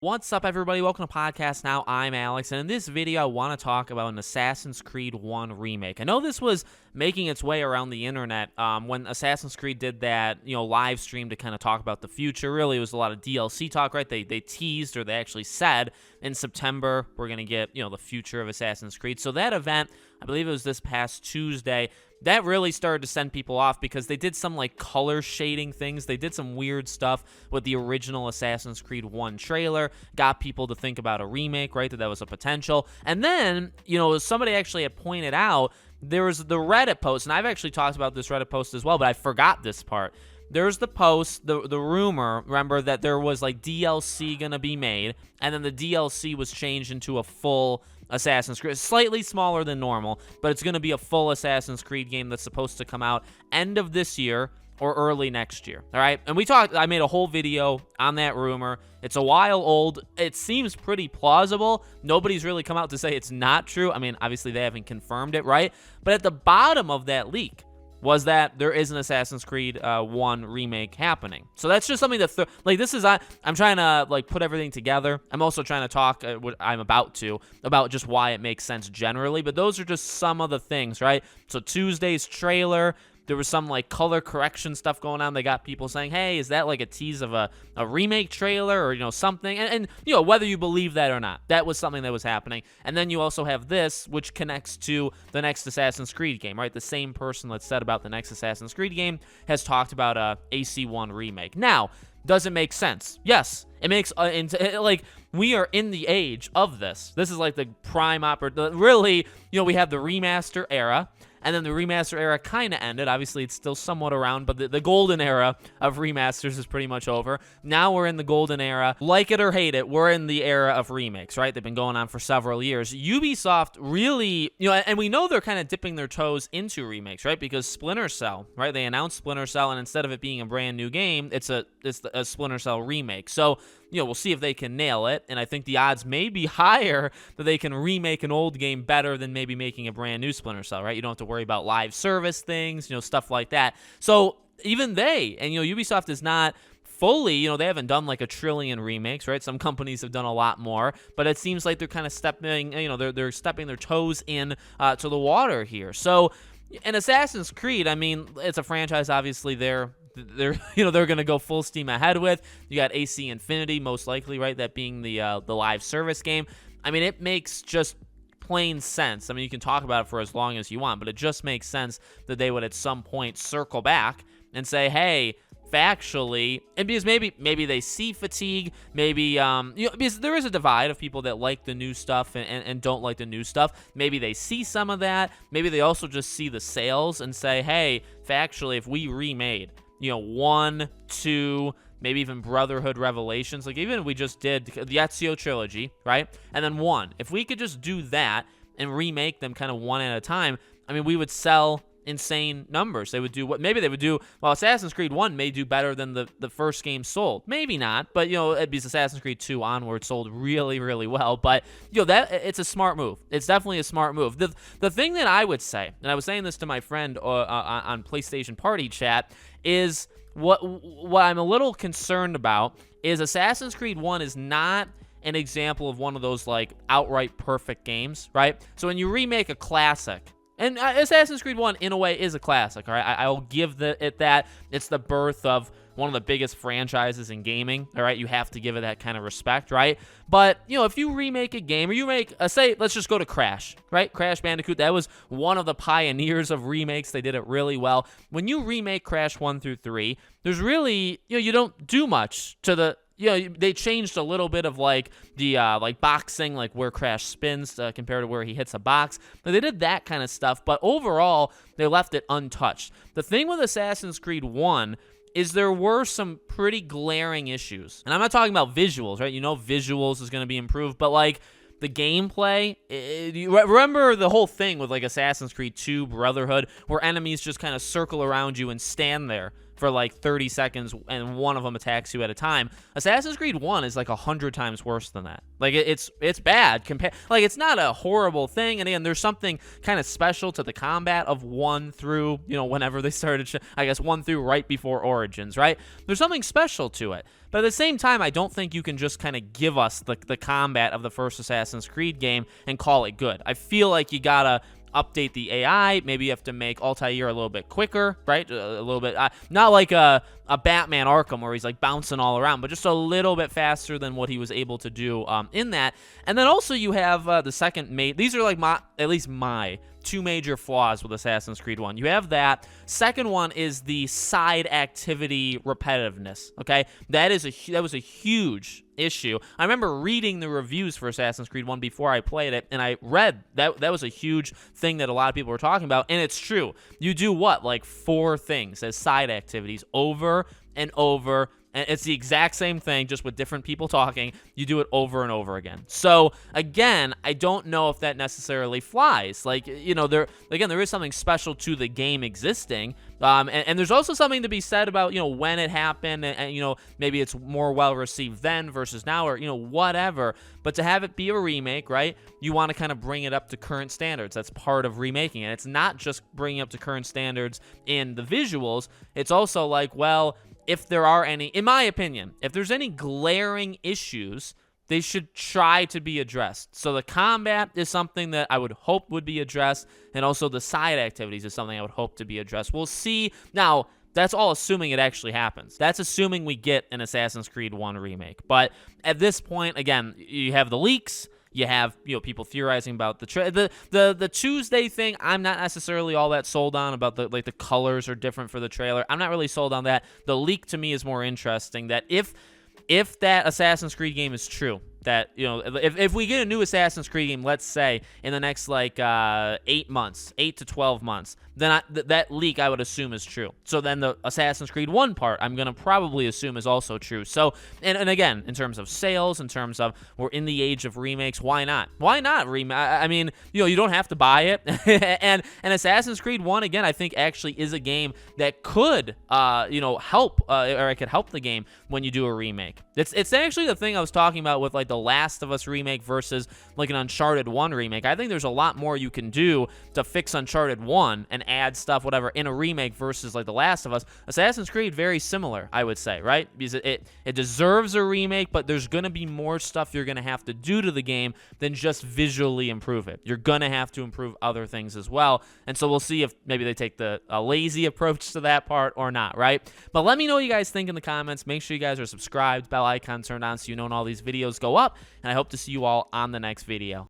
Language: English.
What's up, everybody? Welcome to Podcast Now. I'm Alex, and in this video, I want to talk about an Assassin's Creed 1 remake. I know this was making its way around the internet when Assassin's Creed did that, live stream to kind of talk about the future. Really, it was a lot of DLC talk, right? They teased, or they actually said in September we're going to get, the future of Assassin's Creed. So that event, I believe it was this past Tuesday, that really started to send people off because they did some color shading things. They did some weird stuff with the original Assassin's Creed 1 trailer, got people to think about a remake, right? That was a potential. And then, somebody actually had pointed out there was the Reddit post, and I've actually talked about this Reddit post as well, but I forgot this part. There's the post, the rumor, remember, that there was DLC gonna be made, and then the DLC was changed into a full Assassin's Creed, slightly smaller than normal, but it's gonna be a full Assassin's Creed game that's supposed to come out end of this year or early next year, all right? And I made a whole video on that rumor. It's a while old. It seems pretty plausible. Nobody's really come out to say it's not true. I mean, obviously they haven't confirmed it, right? But at the bottom of that leak was that there is an Assassin's Creed 1 remake happening. So that's just something that, I'm trying to, put everything together. I'm also trying to talk, about just why it makes sense generally. But those are just some of the things, right? So Tuesday's trailer, there was some color correction stuff going on. They got people saying, hey, is that a tease of a remake trailer or, something? And whether you believe that or not, that was something that was happening. And then you also have this, which connects to the next Assassin's Creed game, right? The same person that said about the next Assassin's Creed game has talked about a AC1 remake. Now, does it make sense? Yes. It makes, we are in the age of this. This is the prime really, we have the remaster era. And then the remaster era kind of ended. Obviously, it's still somewhat around, but the golden era of remasters is pretty much over. Now we're in the golden era. Like it or hate it, we're in the era of remakes, right? They've been going on for several years. Ubisoft really, and we know they're kind of dipping their toes into remakes, right? Because Splinter Cell, right? They announced Splinter Cell, and instead of it being a brand new game, it's a Splinter Cell remake. So, we'll see if they can nail it, and I think the odds may be higher that they can remake an old game better than maybe making a brand new Splinter Cell, right? You don't have to worry about live service things, stuff like that. So even they, and Ubisoft is not fully, they haven't done a trillion remakes, right? Some companies have done a lot more, but it seems like they're kind of stepping, they're stepping their toes in to the water here. So, in Assassin's Creed, I mean, it's a franchise, obviously, they're going to go full steam ahead with. You got AC Infinity, most likely, right? That being the live service game. I mean, it makes just plain sense. I mean, you can talk about it for as long as you want, but it just makes sense that they would at some point circle back and say, hey, factually, and because maybe they see fatigue, maybe because there is a divide of people that like the new stuff and don't like the new stuff. Maybe they see some of that. Maybe they also just see the sales and say, hey, factually, if we remade 1, 2, maybe even Brotherhood Revelations, even if we just did the Ezio trilogy, right? And then 1, if we could just do that and remake them kind of one at a time, I mean, we would sell insane numbers. They would do Assassin's Creed 1 may do better than the first game sold. Maybe not, but it'd be Assassin's Creed 2 onward sold really, really well. But that it's a smart move. It's definitely a smart move. The thing that I would say, and I was saying this to my friend on PlayStation Party Chat, is what I'm a little concerned about is Assassin's Creed 1 is not an example of one of those outright perfect games, right? So when you remake a classic, and Assassin's Creed 1, in a way, is a classic, all right? I'll give it that. It's the birth of one of the biggest franchises in gaming, all right? You have to give it that kind of respect, right? But, if you remake a game, or you make, let's just go to Crash, right? Crash Bandicoot, that was one of the pioneers of remakes. They did it really well. When you remake Crash 1 through 3, there's really, you don't do much to the... they changed a little bit of the boxing, where Crash spins compared to where he hits a box. But they did that kind of stuff, but overall, they left it untouched. The thing with Assassin's Creed 1 is there were some pretty glaring issues. And I'm not talking about visuals, right? Visuals is going to be improved, but the gameplay, you remember the whole thing with Assassin's Creed 2 Brotherhood, where enemies just kind of circle around you and stand there for like 30 seconds and one of them attacks you at a time. Assassin's Creed 1 is like 100 times worse than that. Like it's bad. Like it's not a horrible thing. And again, there's something kind of special to the combat of 1 through, whenever they started, I guess 1 through right before Origins, right? There's something special to it. But at the same time, I don't think you can just kind of give us the combat of the first Assassin's Creed game and call it good. I feel like you gotta update the AI. Maybe you have to make Altair a little bit quicker, right? A little bit, not like a Batman Arkham where he's like bouncing all around, but just a little bit faster than what he was able to do in that. And then also you have the second mate. These are like at least my 2 major flaws with Assassin's Creed 1. You have that. Second one is the side activity repetitiveness, okay? That was a huge issue. I remember reading the reviews for Assassin's Creed 1 before I played it, and I read that was a huge thing that a lot of people were talking about, and it's true. You do what? Like 4 things as side activities over and over, and it's the exact same thing, just with different people talking. You do it over and over again. So, again, I don't know if that necessarily flies. Like, there is something special to the game existing. And there's also something to be said about, when it happened, and maybe it's more well-received then versus now, or, whatever. But to have it be a remake, right, you want to kind of bring it up to current standards. That's part of remaking it. It's not just bringing up to current standards in the visuals. It's also like, well, if there are any, in my opinion, if there's any glaring issues, they should try to be addressed. So the combat is something that I would hope would be addressed, and also the side activities is something I would hope to be addressed. We'll see. Now, that's all assuming it actually happens. That's assuming we get an Assassin's Creed 1 remake. But at this point, again, you have the leaks. You have people theorizing about the Tuesday thing. I'm not necessarily all that sold on about the colors are different for the trailer. I'm not really sold on that. The leak to me is more interesting. That if that Assassin's Creed game is true, that if we get a new Assassin's Creed game, let's say in the next 8 to 12 months, then that leak I would assume is true. So then the Assassin's Creed 1 part I'm gonna probably assume is also true. So and again, in terms of sales, in terms of we're in the age of remakes, why not? Why not remake? I mean, you don't have to buy it. and Assassin's Creed 1 again, I think actually is a game that could help or it could help the game when you do a remake. It's actually the thing I was talking about with like the Last of Us remake versus like an Uncharted 1 remake. I think there's a lot more you can do to fix Uncharted 1 and add stuff, whatever, in a remake versus like The Last of Us. Assassin's Creed, very similar, I would say, right? Because it deserves a remake, but there's going to be more stuff you're going to have to do to the game than just visually improve it. You're going to have to improve other things as well. And so we'll see if maybe they take a lazy approach to that part or not, right? But let me know what you guys think in the comments. Make sure you guys are subscribed, bell icon turned on so you know when all these videos go up. And I hope to see you all on the next video.